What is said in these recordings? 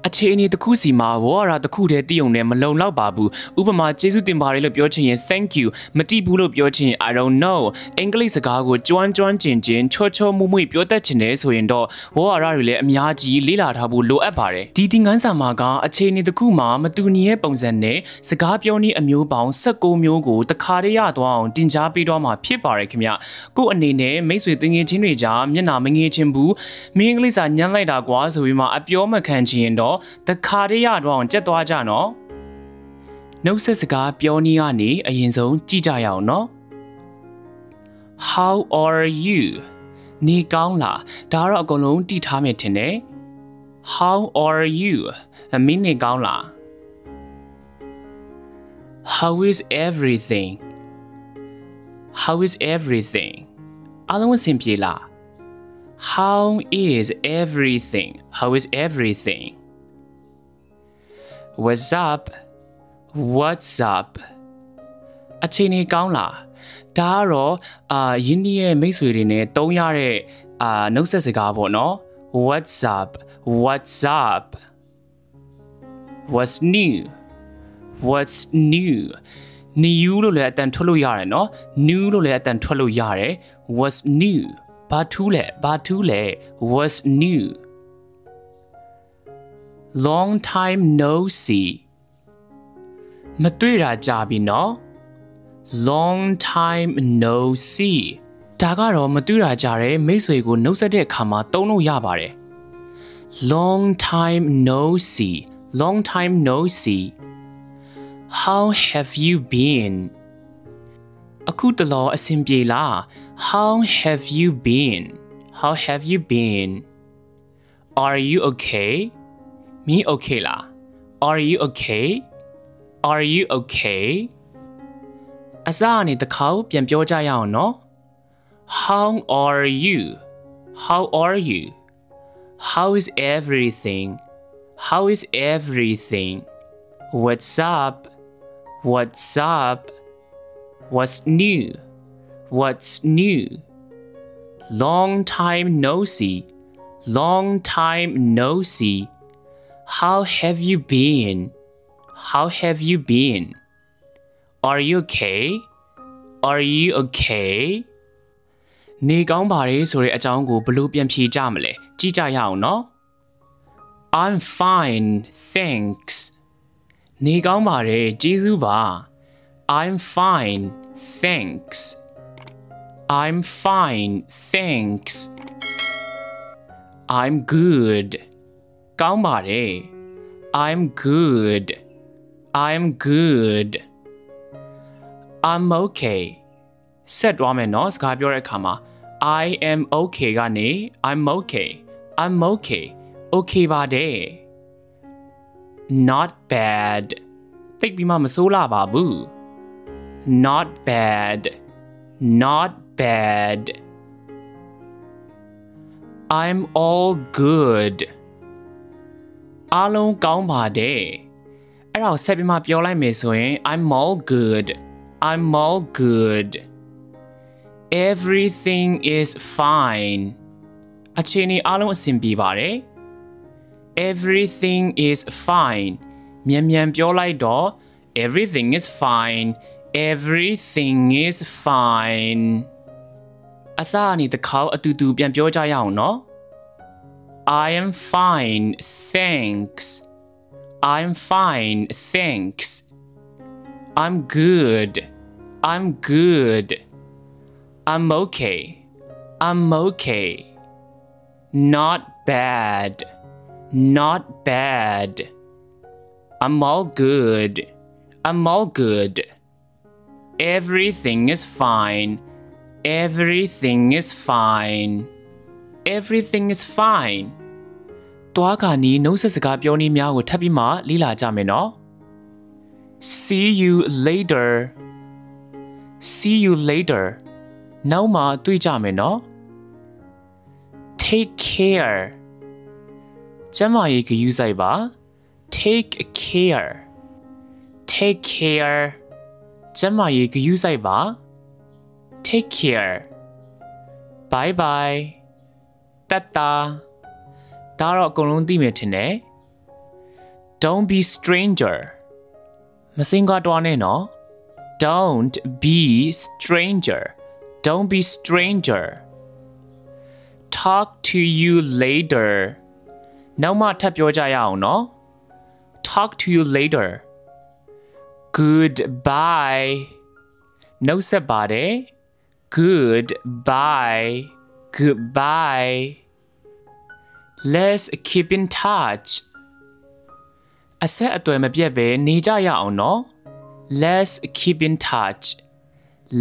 အခြေအနေတစ်ခုစီမှာဝေါ်ရာတစ်ခုတည်းတည်ုံနဲ့မလုံလောက်ပါဘူးဥပမာကျေးဇူးတင်ပါတယ်လို့ပြောချင်ရင် thank you မတိဘူးလို့ပြောချင်ရင် I don't know အင်္ဂလိပ်စကားကိုကျွမ်းကျင်ချောမွေ့ပြောတတ်ချင်တယ်ဆိုရင်တော့ဝေါ်ရာတွေလည်းအများကြီးလေ့လာထားဖို့လိုအပ်ပါတယ်ဒီသင်ခန်းစာမှာကအခြေအနေတစ်ခုမှာမတူညီတဲ့ပုံစံနဲ့စကားပြောနည်းအမျိုးပေါင်း16မျိုးကိုတခါတည်းရသွားအောင်တင် ကြားပေးတော့မှာဖြစ်ပါတယ်ခင်ဗျကို့အနေနဲ့မိတ်ဆွေတင်ငယ်ချင်းတွေကြားမျက်နှာမငယ်ချင်းဘူးမင်းအင်္ဂလိပ်စာညံ့လိုက်တာကွာဆိုပြီးမှအပြောမခံချင်ရင်တော့တခါတည်းရတော့အောင်ကြက်သွားကြနော်နှုတ်ဆက်စကားပြောနည်းကနေအရင်ဆုံးကြည့်ကြရအောင်နော် How are you နေကောင်းလားဒါကတော့အကုန်လုံးတည်ထားမယ်ထင်တယ် How are you မင်းနေကောင်းလား How is everything How is everything အားလုံးအဆင်ပြေလား How is everything How is everything What's up What's up အခြေအနေကောင်းလားဒါကတော့ယင်းဒီရဲ့မိတ်ဆွေတွေနဲ့တုံးရတဲ့နှုတ်ဆက်စကားပေါ့နော် What's up What's up What's new What's new new လို့လည်းအတန်ထွက်လို့ရတယ်နော် new လို့လည်းအတန်ထွက်လို့ရတယ် What's new ဘာထူးလဲ What's new Long time no see မတွေ့တာကြာပြီနော် Long time no see ဒါကတော့မတွေ့တာကြာတဲ့မိတ်ဆွေကိုနှုတ်ဆက်တဲ့အခါမှာသုံးလို့ရပါတယ် Long time no see Long time no see How have you been အခုတလောအဆင်ပြေလား How have you been How have you been Are you okay မင်း okay လား Are you okay Are you okay အစားအနေတစ်ခါပြန်ပြောကြရအောင်နော် How are you How are you How is everything How is everything What's up What's up What's new What's new Long time no see Long time no see How have you been How have you been Are you okay Are you okay နေကောင်းပါတယ်ဆိုတဲ့အကြောင်းကိုဘယ်လိုပြန်ဖြေကြမလဲကြည့်ကြရအောင်နော် I'm fine thanks နေကောင်းပါတယ်ကျေးဇူးပါ I'm fine thanks I'm fine thanks I'm good ကောင်းပါတယ် I'm good I'm good I'm okay ဆက်သွားမယ်နော်စကားပြောတဲ့အခါမှာ I am okay ကနေ I'm okay I'm okay okay ပါတယ် Not bad သိပ်ပြီးမှမဆိုးလာပါဘူး Not bad Not bad I'm all good အားလုံးကောင်းပါတယ်အဲ့ဒါကိုဆက်ပြီးမှပြောလိုက်မယ်ဆိုရင် I'm all good I'm all good Everything is fine အခြေအနေအားလုံးအဆင်ပြေပါတယ် Everything is fine မြန်ပြောလိုက်တော့ Everything is fine Everything is fine အစားအနေတစ်ခေါက်အတူတူပြန်ပြောကြရအောင်နော် I am fine thanks I'm fine thanks I'm good I'm good I'm okay I'm okay Not bad Not bad I'm all good I'm all good Everything is fine Everything is fine Everything is fine တွားကနီးနှုတ်ဆက်စကားပြောနည်းများကိုထပ်ပြီးမှလေ့လာကြမယ်နော် See you later See you later နောက်မှတွေ့ကြမယ်နော် Take care ကျန်းမာရေးဂရုစိုက်ပါ Take care Take care ကျန်းမာရေးဂရုစိုက်ပါ Take care Bye bye တတ်တာဒါတော့အကုန်လုံးသိမယ်ထင်တယ် Don't be stranger မစင်ကတော့နဲ့နော် Don't be stranger Don't be stranger Talk to you later နောက်မှထပ်ပြောကြရအောင်နော် Talk to you later Goodbye နှုတ်ဆက်ပါတယ် Goodbye Goodbye Let's keep in touch အဆက်အသွယ်မပြတ်ပဲနေကြရအောင်နော် Let's keep in touch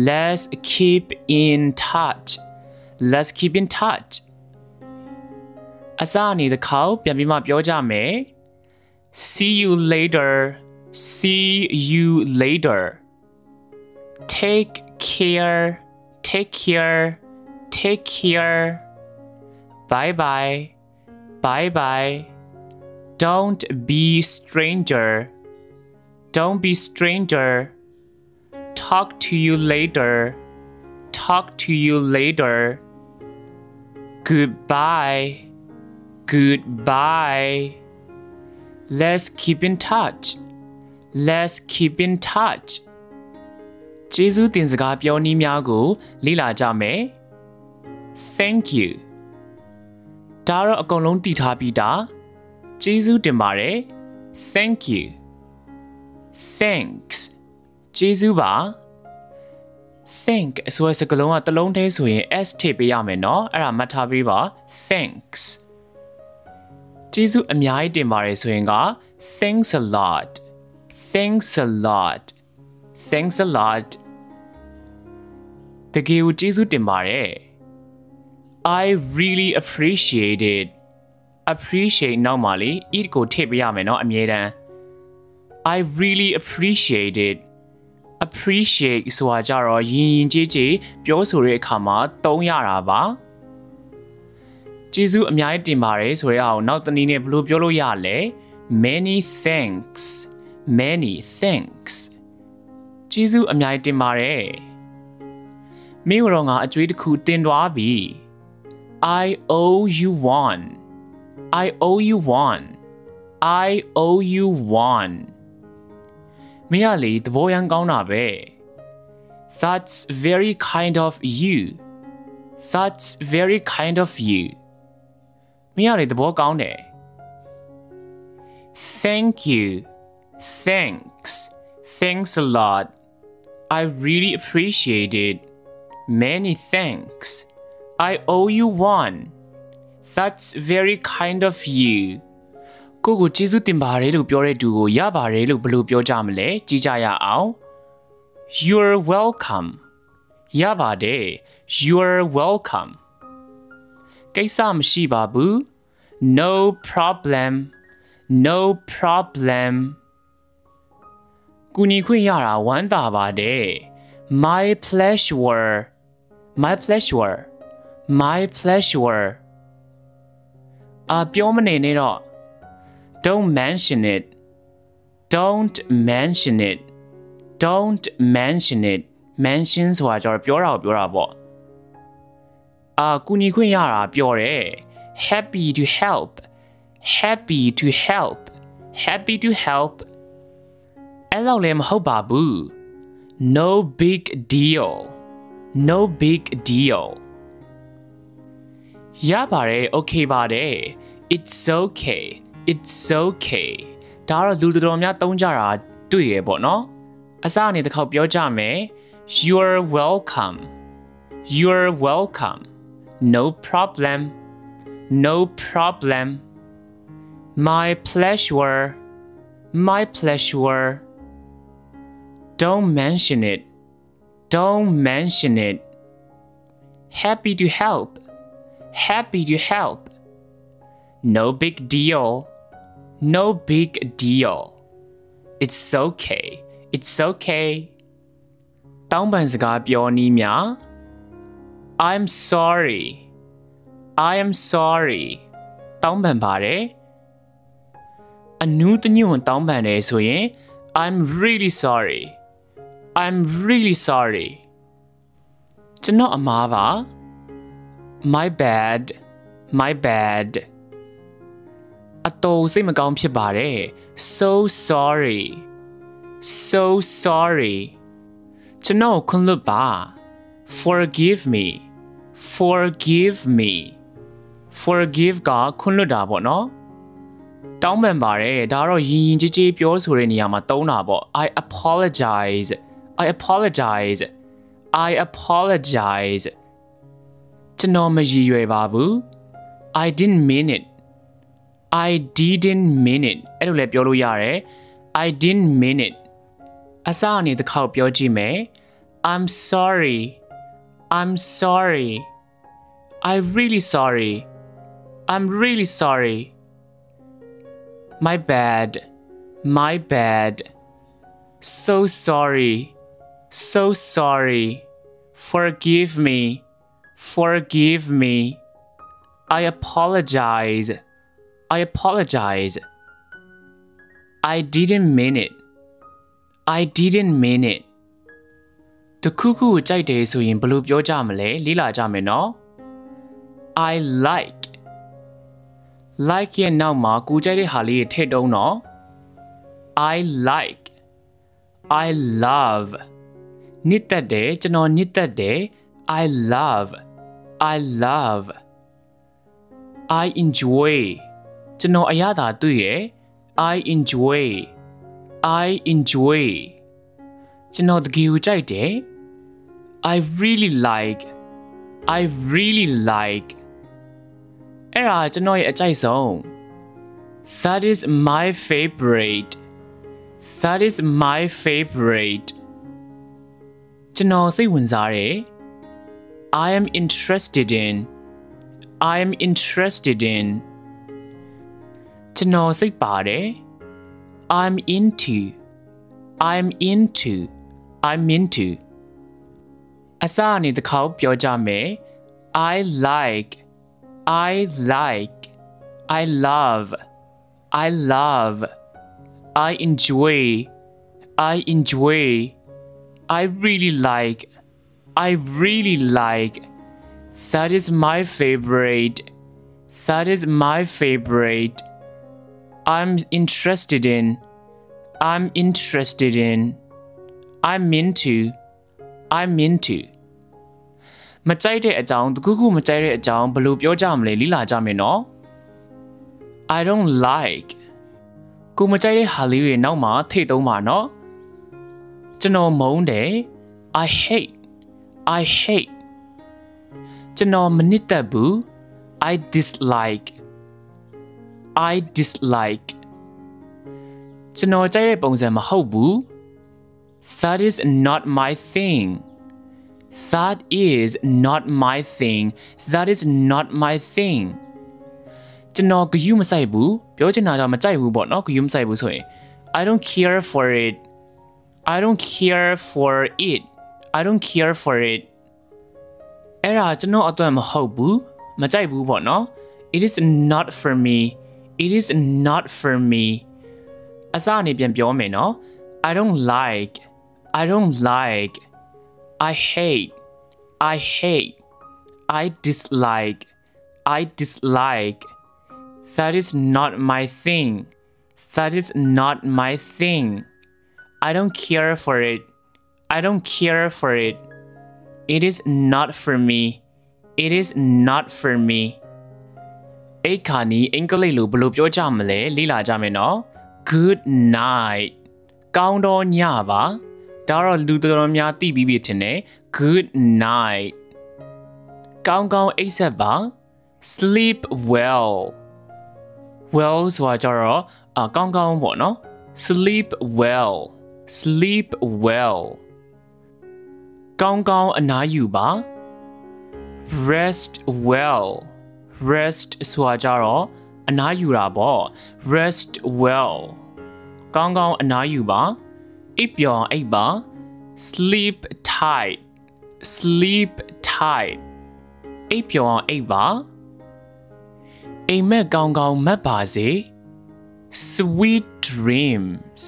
Let's keep in touch Let's keep in touch အစအနေတစ်ခေါက်ပြန်ပြီးမှပြောကြမယ် See you later See you later Take care Take care Take care Bye bye Bye bye Don't be stranger Don't be stranger Talk to you later Talk to you later Goodbye Goodbye Let's keep in touch Let's keep in touch ကျေးဇူးတင်စကားပြောနည်းများကိုလေ့လာကြမယ် Thank you ဒါတော့အကုန်လုံးတည်ထားပြီးသားကျေးဇူးတင်ပါတယ် Thank you Thanks ကျေးဇူးပါ Thank ဆိုတဲ့စကားလုံးကတစ်လုံးတည်းဆိုရင် s ထည့်ပေးရမယ်နော်အဲ့ဒါမှတ်ထားပေးပါ Thanks ကျေးဇူးအများကြီးတင်ပါတယ်ဆိုရင်က Thanks a lot Thanks a lot Thanks a lot တကယ်ကိုကျေးဇူးတင်ပါတယ် I really appreciate it appreciate နောက်မှာလေ it ကိုထည့်ပေးရမယ်နော်အမြဲတမ်း I really appreciate it appreciate ဆိုတာကြတော့ရင်ရင်ကျေးကျေးပြောဆိုတဲ့အခါမှာသုံးရတာပါကျေးဇူးအများကြီးတင်ပါတယ်ဆိုတဲ့အောင်နောက်တနည်းနဲ့ဘယ်လိုပြောလို့ရလဲ Many thanks Many thanks ကျေးဇူးအများကြီးတင်ပါတယ်မင်းတို့ငါအကျွေးတစ်ခုတင်သွားပြီ I owe you one I owe you one I owe you one မင်းကလေသဘောရမ်းကောင်းတာပဲ That's very kind of you That's very kind of you မင်းကလေသဘောကောင်းတယ် Thank you Thanks Thanks a lot I really appreciate it Many thanks I owe you one That's very kind of you ကိုကိုကျေးဇူးတင်ပါတယ်လို့ပြောတဲ့သူကိုရပါတယ်လို့ဘယ်လိုပြောကြမလဲကြည့်ကြရအောင် You're welcome ရပါတယ် You're welcome ကိစ္စမရှိပါဘူး No problem No problem ကူညီခွင့်ရတာဝမ်းသာပါတယ် My pleasure My pleasure My pleasure ပြောမနေနဲ့တော့ Don't mention it Don't mention it Don't mention it mention ဆိုတာကျတော့ပြောတာကိုပြောတာပေါ့ကူညီခွင့်ရတာပြောတယ် Happy to help Happy to help Happy to help အဲ့လောက်လည်းမဟုတ်ပါဘူး No big deal No big deal ရပါတယ် okay ပါတယ် It's okay It's okay ဒါတော့လူတော်များသုံးကြတာတွေ့ရပေါ့နော်အစအနေတစ်ခေါက်ပြောကြမယ် You're welcome You're welcome No problem No problem My pleasure My pleasure Don't mention it Don't mention it Happy to help Happy to help No big deal No big deal It's okay It's okay တောင်းပန်စကားပြောနည်းများ I'm sorry I am sorry တောင်းပန်ပါတယ်အနူးတညွန့်တောင်းပန်တယ်ဆိုရင် I'm really sorry I'm really sorry ကျွန်တော်အမှားပါ My bad My bad အ တော်စိတ်မကောင်းဖြစ်ပါတယ် so sorry so sorry ကျွန်တော်ခွင့်လွှတ်ပါ forgive me forgive me forgive ကခွင့်လွှတ်တာပေါ့နော်တောင်းပန်ပါတယ်ဒါတော့ယဉ်ယဉ်ကျေးကျေးပြောဆိုတဲ့နေရာမှာသုံးတာပေါ့ I apologize I apologize I apologize ကျွန်တော်မရည်ရွယ်ပါဘူး I didn't mean it I didn't mean it အဲ့လိုလည်းပြောလို့ရတယ် I didn't mean it အစအနေတစ်ခေါက်ပြောကြည့်မယ် I'm sorry I'm sorry I'm really sorry I'm really sorry My bad My bad So sorry So sorry Forgive me Forgive me I apologize I apologize I didn't mean it I didn't mean it တခုခုကိုကြိုက်တယ်ဆိုရင်ဘယ်လိုပြောကြမလဲလေ့လာကြမယ်နော် I like like ရဲ့နောက်မှာကိုကြိုက်တဲ့ဟာလေးထည့်တုံးတော့ I like I love နှစ်သက်တယ်ကျွန်တော်နှစ်သက်တယ် I love I love I enjoy ကျွန်တော်အရသာတွေ့ရ I enjoy I enjoy ကျွန်တော်တကယ်ကိုကြိုက်တယ် I really like I really like အဲ့ဒါကျွန်တော်ရဲ့အကြိုက်ဆုံး That is my favorite That is my favorite ကျွန်တော်စိတ်ဝင်စားတယ် I am interested in I am interested in ကျွန်တော်စိတ်ပါတယ် I'm into I'm into I'm into အစအနေတစ်ခေါက်ပြောကြမယ် I like I like I love I love I enjoy I enjoy I really like I really like That is my favorite That is my favorite I'm interested in I'm interested in I'm into I'm into မကြိုက်တဲ့အကြောင်းတခုခုမကြိုက်တဲ့အကြောင်းဘယ်လိုပြောကြမလဲလေ့လာကြမယ်နော် I don't like ကိုမကြိုက်တဲ့ဟာလေးတွေနောက်မှာထည့်သုံးပါနော်ကျွန်တော်မုန်းတယ် I hate I hate ကျွန်တော်မနှစ်သက်ဘူး I dislike I dislike ကျွန်တော်ကြိုက်တဲ့ပုံစံမဟုတ်ဘူး That is not my thing That is not my thing That is not my thing ကျွန်တော်ဂယုမဆိုင်ဘူးပြောချင်တာကမကြိုက်ဘူးပေါ့နော်ဂယုမဆိုင်ဘူးဆိုရင် I don't care for it I don't care for it I don't care for it အဲ့ဒါကျွန်တော်အတွက်မဟုတ်ဘူးမကြိုက်ဘူးပေါ့နော် It is not for me It is not for me အစအနေပြန်ပြောမယ်နော် I don't like I don't like I hate I hate I dislike I dislike That is not my thing That is not my thing I don't care for it I don't care for it It is not for me It is not for me အဲ့ခါနီးအင်္ဂလိပ်လိုဘယ်လိုပြောကြမလဲလေ့လာကြမယ်နော် Good night ကောင်းတော့ညပါဒါတော့လူတော်များသိပြီးပြီထင်တယ် Good night ကောင်းကောင်းအိပ်စက်ပါ Sleep well well ဆိုတာကြတော့ကောင်းကောင်းပေါ့နော် Sleep well Sleep well ကောင်းကောင်းအနားယူပါ Rest well Rest ဆိုတာကြတော့အနားယူတာပေါ့ Rest well ကောင်းကောင်းအနားယူပါအိပ်ပျော်အိပ်ပါ Sleep tight Sleep tight အိပ်ပျော်အိပ်ပါအိမ်မက်ကောင်းကောင်းမက်ပါစေ Sweet dreams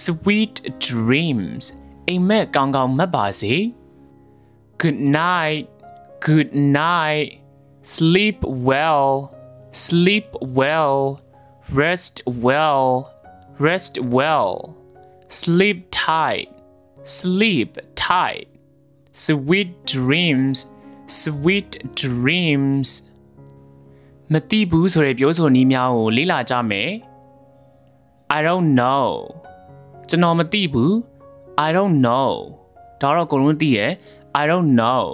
Sweet dreams အိမ်မက်ကောင်းကောင်းမက်ပါစေ Good night Good night Sleep well Sleep well Rest well. Rest well. Sleep tight. Sleep tight. Sweet dreams. Sweet dreams. မသိဘူးဆိုတဲ့ပြောဆိုနည်းများကိုလေ့လာကြမယ် I don't know ကျွန်တော်မသိဘူး I don't know ဒါတော့အကုန်လုံးသိရယ် I don't know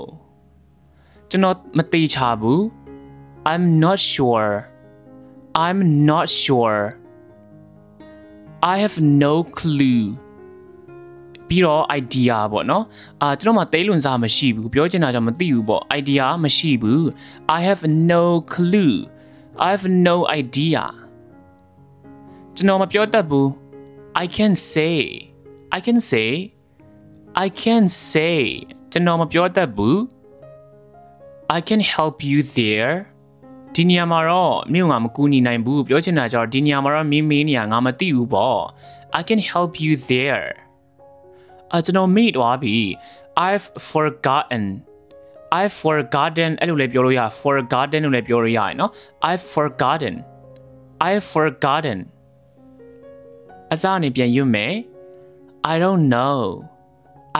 ကျွန်တော်မသိချဘူး I'm not sure I'm not sure I have no clue ပြီးတော့ idea ပေါ့နော်ကျွန်တော်မှသိလွန်စားမရှိဘူးပြောချင်တာကြောင့်မသိဘူးပေါ့ idea မရှိဘူး I have no clue I have no idea ကျွန်တော်မပြောတတ်ဘူး I can say I can say I can say ကျွန်တော်မပြောတတ်ဘူး I can help you there ဒီနေရာမှာတော့မြို့ငါမကူညီနိုင်ဘူးပြောချင်တာကြောင့်ဒီနေရာမှာတော့မင်းမေးနေရငါမသိဘူးပေါ့ I can help you there ကျွန်တော်မေ့သွားပြီ I've forgotten I've forgotten အဲ့လိုလည်းပြောလို့ရ forgotten လို့လည်းပြောလို့ရတယ်နော် I've forgotten I've forgotten အစားအနေပြန်ရွတ်မယ် I don't know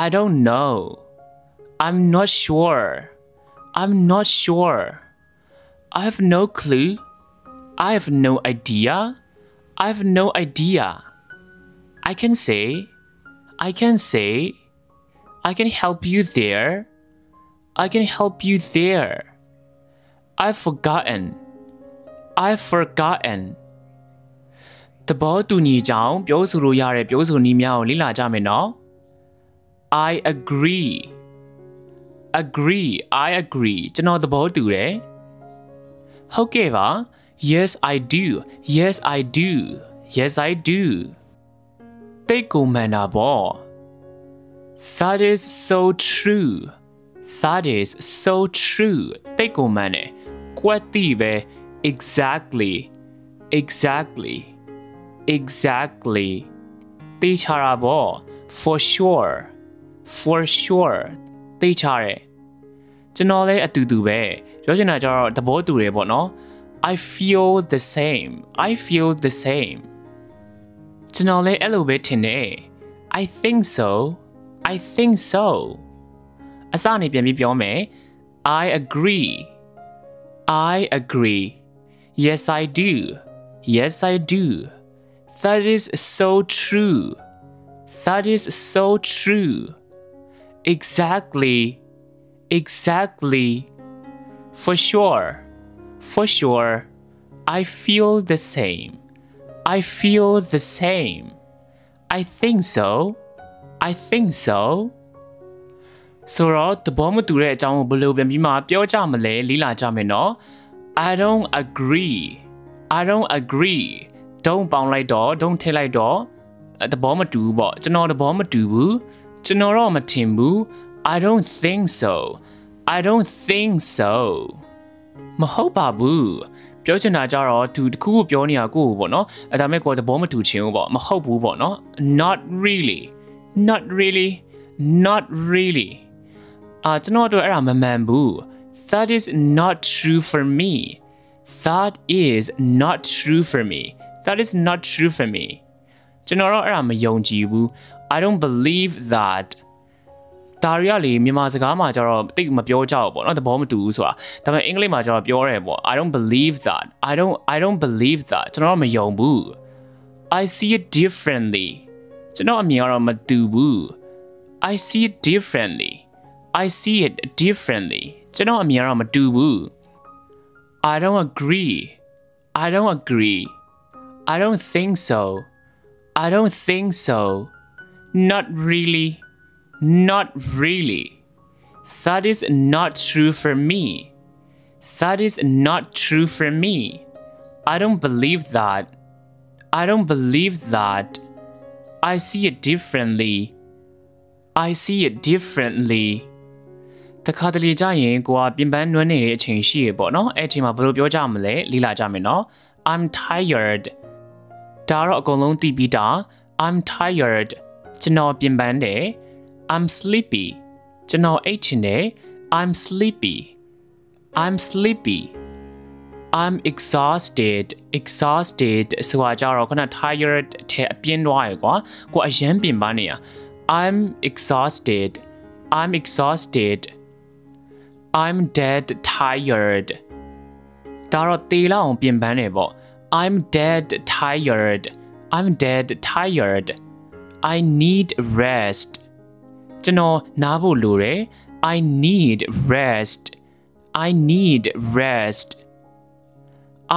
I don't know I'm not sure I'm not sure I have no clue I have no idea I have no idea I can say I can say I can help you there I can help you there I've forgotten I've forgotten တဘောတူညီကြောင်းပြောဆိုလို့ရတဲ့ပြောဆိုနည်းများကိုလေ့လာကြမယ်နော် I agree I agree ကျွန်တော်သဘောတူတယ်ဟုတ်ကဲ့ပါ Yes I do Yes I do Yes I do တိတ်ကိုမှန်တာပေါ့ That is so true That is so true တိတ်ကိုမှန်တယ်ကွက်တိပဲ Exactly Exactly Exactly တိချတာပေါ့ For sure For sure တိချတယ်ကျွန်တော်လည်းအတူတူပဲပြောချင်တာကြတော့သဘောတူတယ်ပေါ့နော် I feel the same I feel the same ကျွန်တော်လည်းအဲ့လိုပဲထင်တယ် I think so I think so အစအနေပြန်ပြီးပြောမယ် I agree I agree Yes I do Yes I do That is so true That is so true Exactly Exactly For sure For sure I feel the same I feel the same I think so I think so ဆိုတော့သဘောမတူတဲ့အကြောင်းကိုဘယ်လိုပြန်ပြီးမှပြောကြမလဲလေ့လာကြမယ်နော် I don't agree I don't agree don't ပေါင်းလိုက်တော့ don't ထည့်လိုက်တော့သဘောမတူဘူးပေါ့ကျွန်တော်သဘောမတူဘူးကျွန်တော်တော့မထင်ဘူး I don't think so I don't think so မဟုတ်ပါဘူးပြောချင်တာကြတော့သူတခုခုပြောနေတာကိုပေါ့နော်ဒါပေမဲ့ကိုယ်သဘောမတူချင်ဘူးပေါ့မဟုတ်ဘူးပေါ့နော် not really not really not really ကျွန်တော်တို့အဲ့ဒါမမှန်ဘူး that is not true for me that is not true for me that is not true for me ကျွန်တော်တော့အဲ့ဒါမယုံကြည်ဘူး I don't believe that ဒါရီကလေမြန်မာစကားမှာကျတော့တိတ်မပြောကြဘူးပေါ့နော်သဘောမတူဘူးဆိုတာဒါပေမဲ့အင်္ဂလိပ်မှာကျတော့ပြောတယ်ပေါ့ I don't believe that I don't believe that ကျွန်တော်တော့မယုံဘူး I see it differently ကျွန်တော်အမြင်ကတော့မတူဘူး I see it differently I see it differently ကျွန်တော်အမြင်ကတော့မတူဘူး I don't agree I don't agree I don't think so I don't think so not really Not really. That is not true for me. That is not true for me. I don't believe that. I don't believe that. I see it differently. I see it differently. တခါတလေကြာရင်ကိုကပြင်ပန်းနွမ်းနေတဲ့အချိန်ရှိရပေါ့နော်အဲ့အချိန်မှာဘယ်လိုပြောကြမလဲလေ့လာကြမယ်နော် I'm tired ဒါတော့အကုန်လုံးသိပြီးတာ I'm tired ကျွန်တော်ပြင်ပန်းတယ် I'm sleepy ကျွန်တော်အိပ်ချင်တယ် I'm sleepy I'm sleepy I'm exhausted ဆိုတာကြတော့ခုန tired ထဲအပြင်းသွားရယ်ကွာကိုအရန်ပြင်ပါနေရ I'm exhausted I'm dead tired ဒါတော့တေလောက်အောင်ပြင်ပန်းနေပေါ့ I'm dead tired I need rest ကျွန်တော်နားဖို့လိုတယ် I need rest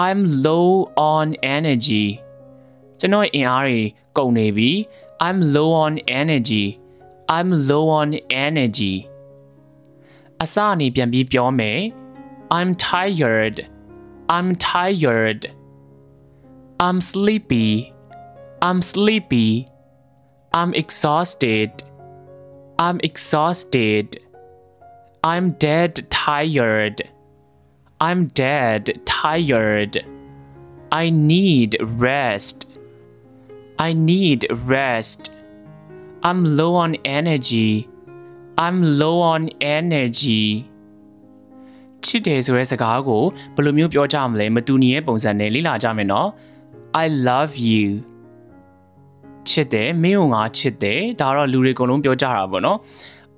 I'm low on energy ကျွန်တော်အင်အားတွေကုန်နေပြီ I'm low on energy အစအနေပြန်ပြီးပြောမယ် I'm tired I'm sleepy I'm exhausted I'm dead tired I need rest I'm low on energy ချစ်တယ်ဆိုတဲ့စကားကိုဘယ်လိုမျိုးပြောကြမလဲမတူညီတဲ့ပုံစံနဲ့လေ့လာကြမယ်နော် I love you ချစ်တယ်မင်းကိုငါချစ်တယ်ဒါတော့လူတွေအကုန်လုံးပြောကြတာပေါ့နော်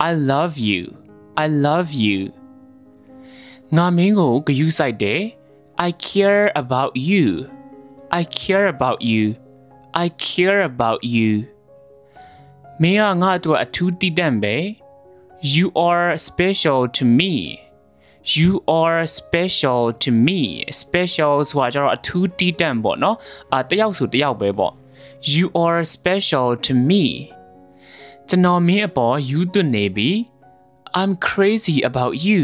I love you ငါမင်းကိုဂရုစိုက်တယ် I care about you မင်းကငါ့အတွက်အထူးတည်တံ့ပဲ You are special to me special ဆိုတာကျတော့အထူးတည်တံ့ပေါ့နော်တယောက်ဆိုတယောက်ပဲပေါ့ You are special to me ကျွန်တော်မင်းအပေါ်ယူသွနေပြီ I'm crazy about you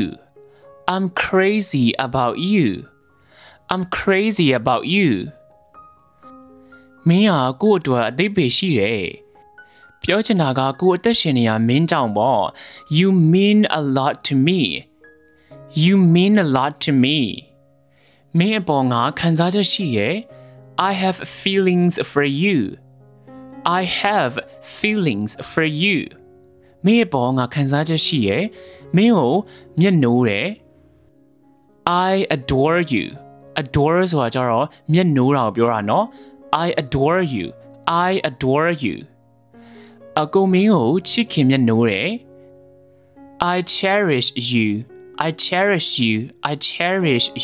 mင်းကကိုယ့်အတွက်အသေးပေရှိတယ်ပြောချင်တာကကိုယ်အသက်ရှင်နေရမင်းကြောင့်ပေါ့ You mean a lot to me မင်းအပေါ်ငါခံစားချက်ရှိရယ် I have feelings for you မင်းအပေါ်ငါခံစားချက်ရှိရယ်မင်းကိုမျက်နှိုးတယ် I adore you ဆိုတာကြတော့မျက်နှိုးတာကိုပြောတာနော် I adore you အကိုမင်းကိုချစ်ခင်မျက်နှိုးတယ် I cherish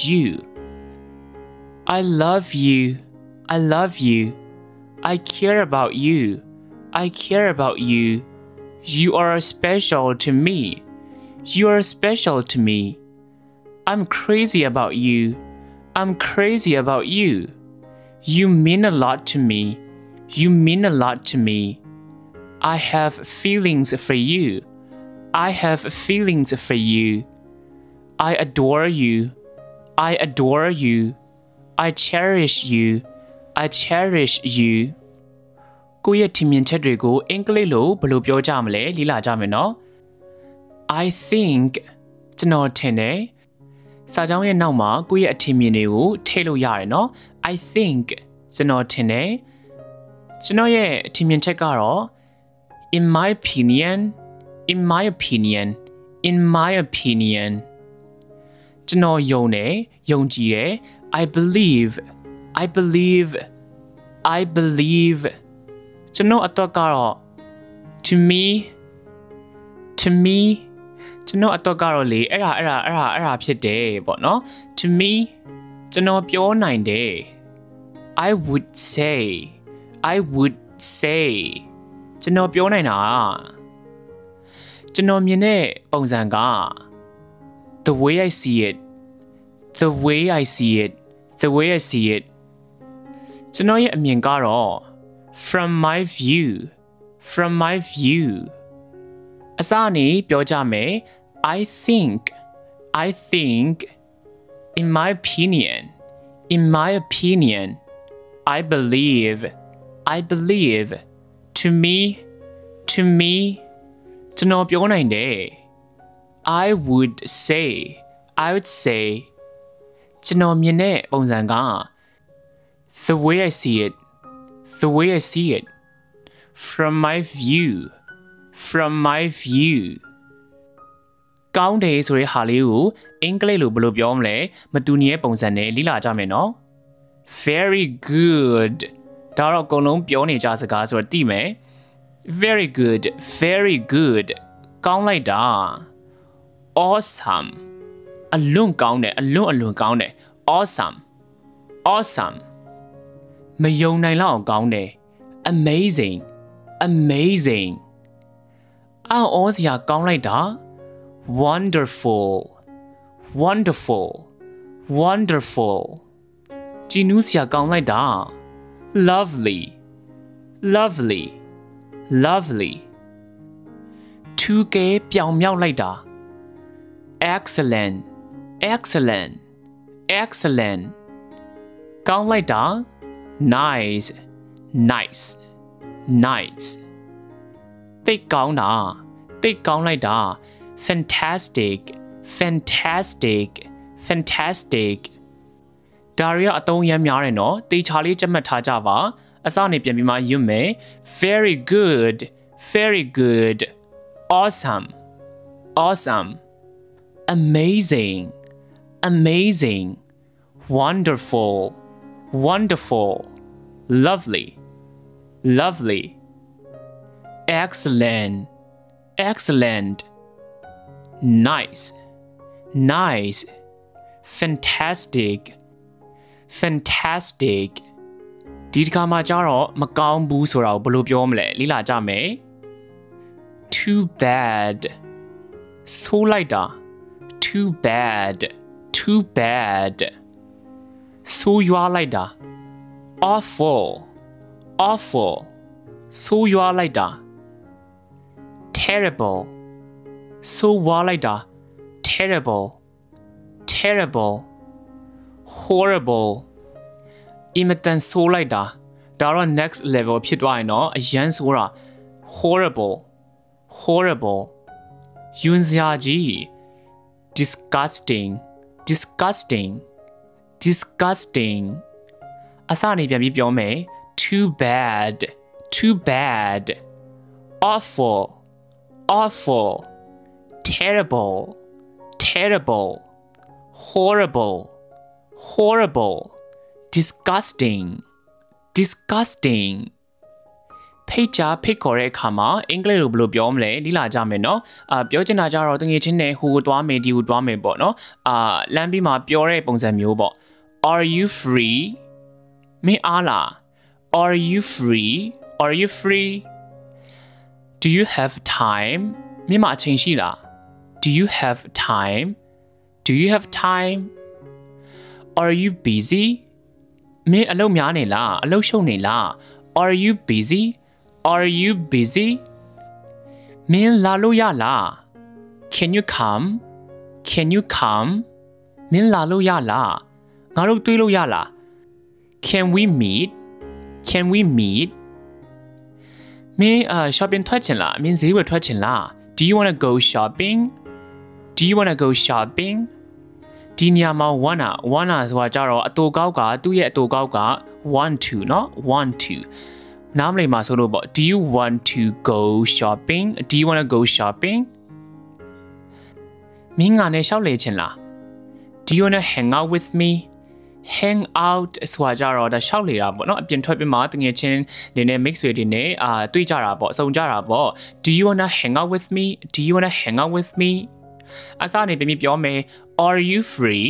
you I love you I care about you You are special to me I'm crazy about you You mean a lot to me I have feelings for you I adore you I cherish you ကိုယ့်ရဲ့ထင်မြင်ချက်တွေကိုအင်္ဂလိပ်လိုဘယ်လိုပြောကြမလဲလေ့လာကြမယ်နော် I think ကျွန်တော်ထင်တယ်စာကြောင်းရဲ့နောက်မှာကိုယ့်ရဲ့အထင်မြင်တွေကိုထည့်လို့ရတယ်နော် I think ကျွန်တော်ထင်တယ်ကျွန်တော်ရဲ့အထင်မြင်ချက်ကတော့ In my opinion ကျွန်တော်ယုံတယ်ယုံကြည်တယ် I believe ကျွန်တော်အတွက်ကတော့ to me ကျွန်တော်အတွက်ကတော့လေအဲ့ဒါဖြစ်တယ်ပေါ့နော် to me ကျွန်တော်ပြောနိုင်တယ် I would say ကျွန်တော်ပြောနိုင်တာကျွန်တော်မြင်တဲ့ပုံစံက the way I see it ကျွန်တော်ရဲ့အမြင်ကတော့ from my view အစအနေပြောကြမယ် I think in my opinion I believe to me ကျွန်တော်ပြောနိုင်တယ် I would say ကျွန်တော်မြင်တဲ့ပုံစံက the way I see it from my view ကောင်းတယ်ဆိုတဲ့ဟာလေးကိုအင်္ဂလိပ်လိုဘယ်လိုပြောမလဲမတူညီတဲ့ပုံစံနဲ့လေ့လာကြမယ်နော် very good ဒါတော့အကုန်လုံးပြောနေကြစကားဆိုတော့သိမယ် very good ကောင်းလိုက်တာ awesome အလွန်ကောင်းတယ်ကောင်းတယ် awesome မယုံနိုင်လောက်အောင်ကောင်းတယ် amazing အော်စရာကောင်းလိုက်တာ wonderful ကြည်နူးစရာကောင်းလိုက်တာ lovely ထူးကဲပြောင်မြောက်လိုက်တာ excellent ကောင်းလိုက်တာ nice သိတ်ကောင်းလိုက်တာ fantastic ဒါရီကအသုံးရမ်းများတယ်နော်တေချာလေးကြက်မှတ်ထားကြပါအစနေပြန်ပြီးမှရွတ်မယ် very good awesome amazing wonderful lovely excellent nice fantastic ဒီတစ်ခါမှာကျတော့မကောင်းဘူးဆိုတာကိုဘယ်လိုပြောမလဲလေ့လာကြမယ် too bad ဆိုးလိုက်တာ too bad ဆိုးရွားလိုက်တာ awful ဆိုးရွားလိုက်တာ terrible ဆိုးဝါးလိုက်တာ terrible horrible အင်မတန်ဆိုးလိုက်တာဒါတော့ next level ဖြစ်သွားရင်တော့အရန်ဆိုတာ horrible ယွန်းစရာကြီး disgusting အစနေပြန်ပြီးပြောမယ် too bad awful terrible horrible disgusting ဖိတ်ကြားဖိတ်ခေါ်တဲ့အခါမှာအင်္ဂလိပ်လိုဘယ်လိုပြောမလဲလေ့လာကြမယ်နော်ပြောချင်တာကြတော့တကယ်ချင်းနဲ့ဟိုသွားမယ်ဒီဟိုသွားမယ်ပေါ့နော်လမ်းပြီးမှာပြောတဲ့ပုံစံမျိုးပေါ့ are you free မင်းအားလား are you free do you have time မင်းမအချိန်ရှိလား do you have time are you busy မင်းအလုပ်များနေလားအလုပ်ရှုပ်နေလား are you busy မင်းလာလို့ရလား can you come မင်းလာလို့ရလားငါတို့တွေ့လို့ရလား can we meet မင်းshopping ထွက်ချင်လားမင်းဈေးဝယ်ထွက်ချင်လား do you want to go shopping ဒီနေရာမှာ wanna ဆိုတာကြတော့အတူကောက်ကသူ့ရဲ့အတူကောက်က want to เนาะ want to နားမလည်မှာဆိုလို့ပေါ့ do you want to go shopping မင်းငါနဲ့ရှောက်လေချင်လား do you want to hang out with me hang out ဆိုတာကြတော့ဒါရှောက်လေတာပေါ့เนาะအပြင်ထွက်ပြီးမှတငယ်ချင်းနေနဲ့ mix တွေနေတွေ့ကြတာပေါ့စုံကြတာပေါ့ do you want to hang out with me အစားနေပြန်ပြောမယ် are you free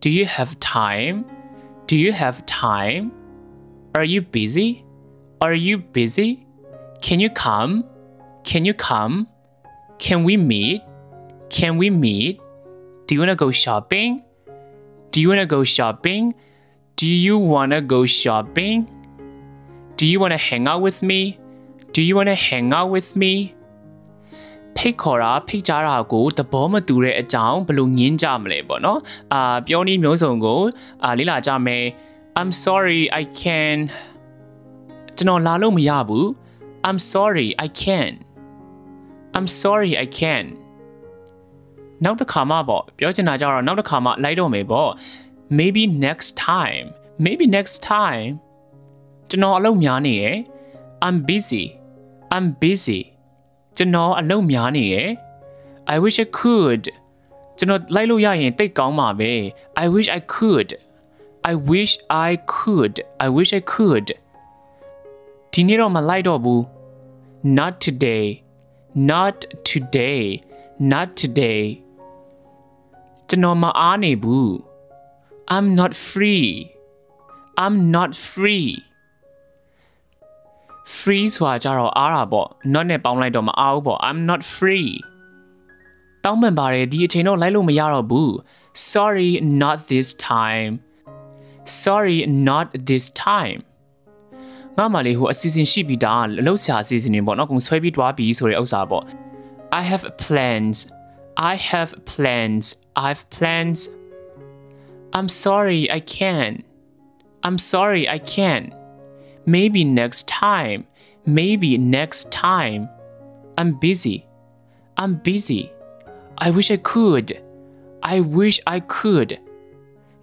do you have time are you busy can you come can we meet do you want to go shopping do you want to go shopping do you want to hang out with me ဖိတ်ခေါ်တာဖိတ်ကြားတာကိုသဘောမတူတဲ့အကြောင်းဘယ်လိုညင်းကြမလဲပေါ့နော်ပြောနည်းမျိုးစုံကိုလေ့လာကြမယ် I'm sorry I can ကျွန်တော်လာလို့မရဘူး I'm sorry I can နောက်တစ်ခါမှပေါ့ပြောချင်တာကြတော့နောက်တစ်ခါမှလိုက်တော့မယ်ပေါ့ maybe next time ကျွန်တော်အလုပ်များနေရယ် I'm busy ကျွန်တော်အလုပ်များနေရယ် I wish I could ကျွန်တော်လိုက်လို့ရရင်တိတ်ကောင်းပါပဲ I wish I could I wish I could I wish I could ဒီနေ့တော့မလိုက်တော့ဘူး Not today Not today Not today ကျွန်တော်မအားနေဘူး I'm not free I'm not free free ဆိုတာကြတော့အားတာပေါ့ not နဲ့ပေါင်းလိုက်တော့မအားဘူးပေါ့ I'm not free တောင်းပန်ပါတယ်ဒီအချိန်တော့လိုက်လို့မရတော့ဘူး Sorry not this time Sorry not this time ငါမလေးဟိုအစီအစဉ်ရှိပြီးသားအလုပ်ဆရာအစီအစဉ်တွေပေါ့နော်ကုန်ဆွဲပြီးတွားပြီးဆိုတဲ့ဥစ္စာပေါ့ I have plans I have plans I'm sorry I can't I'm sorry I can't Maybe next time Maybe next time I'm busy I wish I could I wish I could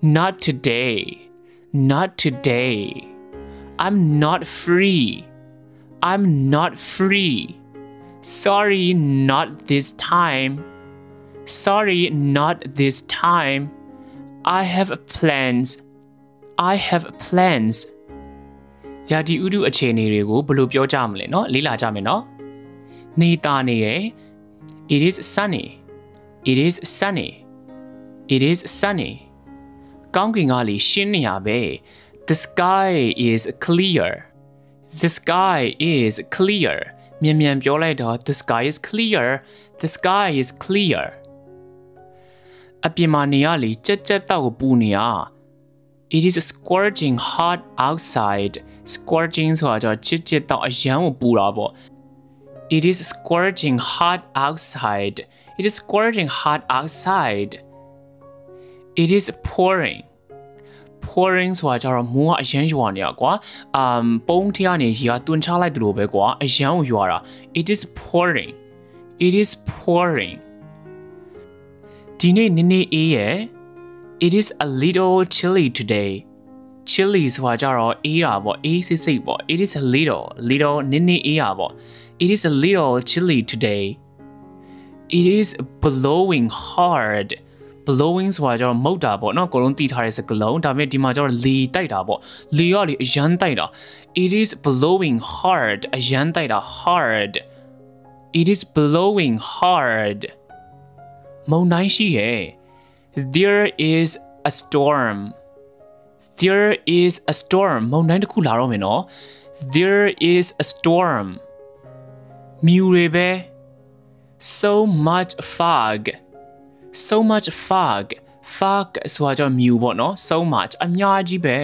Not today Not today I'm not free I'm not free Sorry not this time Sorry not this time I have plans I have plans ရာဒီဥတုအခြေအနေတွေကိုဘယ်လိုပြောကြမလဲเนาะလေ့လာကြမယ်เนาะနေတာနေရယ် It is sunny It is sunny It is sunny ကောင်းကင်ကလေရှင်းနေရပဲ The sky is clear The sky is clear မြန်ပြောလိုက်တော့ The sky is clear The sky is clear အပြင်မှာနေရလေကြက်တော့ပူနေရ It is scorching hot outside scorching ဆိုတာကြချစ်တော့အရန်ကိုပူတာပေါ့ It is scorching hot outside It is scorching hot outside It is pouring pouring ဆိုတာကြတော့မိုးကအရန်ရွာနေတာကွာပုံးထရနေကြီးကတွန်းချလိုက်တယ်လို့ပဲကွာအရန်ကိုရွာတာ It is pouring It is pouring ဒီနေ့နည်းနည်းအေးရယ် It is a little chilly today chilly ဆိုတာကြတော့အေးတာပေါ့အေးစိတ်ပေါ့ It is a little နည်းနည်းအေးတာပေါ့ It is a little chilly today It is blowing hard blowing ဆိုတာကြတော့မုတ်တာပေါ့နော်ကိုလုံးတီးထားတဲ့စကလုံးဒါပေမဲ့ဒီမှာကျတော့လေတိုက်တာပေါ့လေကလေအရန်တိုက်တာ It is blowing hard အရန်တိုက်တာ hard It is blowing hard မုန်တိုင်းရှိရဲ့ There is a storm There is a storm မုန်တိုင်းတစ်ခုလာတော့မယ်နော် There is a storm မြူတွေပဲ So much fog So much fog fog ဆိုတာကြောင့်မြူပေါ့နော် So much အများကြီးပဲ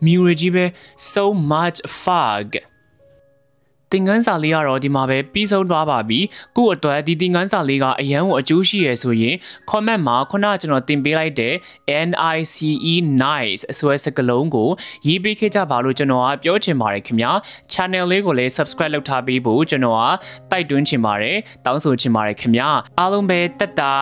မြူတွေကြီးပဲ So much fog သင်ခန်းစာလေးကတော့ဒီမှာပဲပြီးဆုံးသွားပါပြီကို့အတွက်ဒီသင်ခန်းစာလေးကအရန်ကိုအကျိုးရှိရဆိုရင် comment မှာခုနကကျွန်တော်တင်ပေးလိုက်တဲ့ NICE nice အစွဲစကလုံးကိုရေးပေးခဲ့ကြပါလို့ကျွန်တော်ကပြောချင်ပါတယ်ခင်ဗျာ channel လေးကိုလည်း subscribe လုပ်ထားပေးဖို့ကျွန်တော်ကတိုက်တွန်းချင်ပါတယ်တောင်းဆိုချင်ပါတယ်ခင်ဗျာအားလုံးပဲတက်တာ